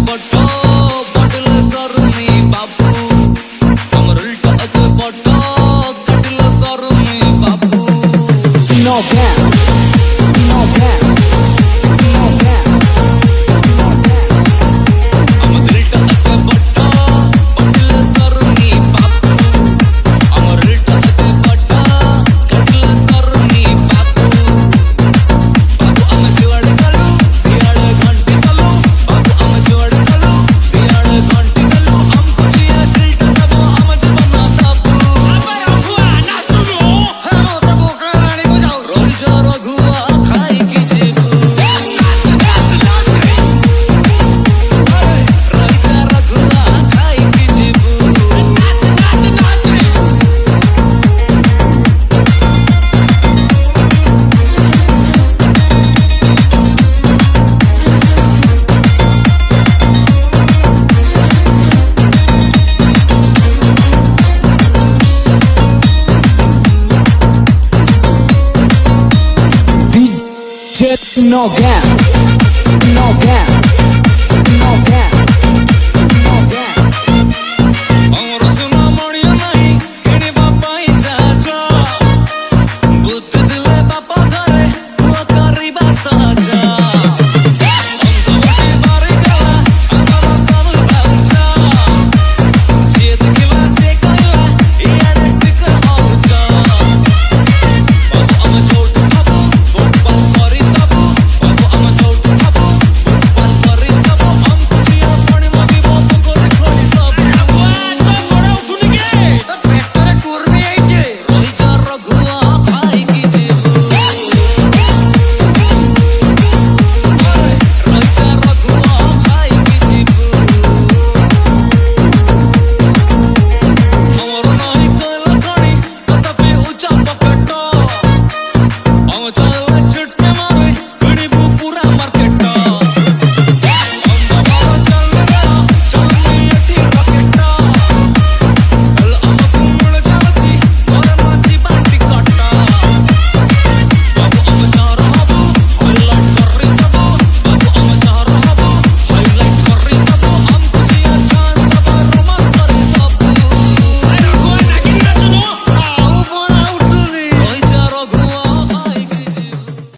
बटो बटल सरनी बाबू कमर उल्टा के बटो कटल सरनी बाबू No cap, no cap, no cap, no cap. अमर उल्टा के बटो बटल सरनी बाबू अमर उल्टा के बटो कटल सरनी बाबू बाबू अम जोड़ कलो सियाड़ घंटी कलो बाबू अम जोड़ कलो सियाड़ घंटी कलो हमको जिया दिल टबो हम जबना ताबू अबे रघुआ नाच तू हेलो तबो कहानी बुझाओ रोल जो रघुआ खाई की जेबू रोल जो रघुआ खाई की जेबू DJ no cap, no cap.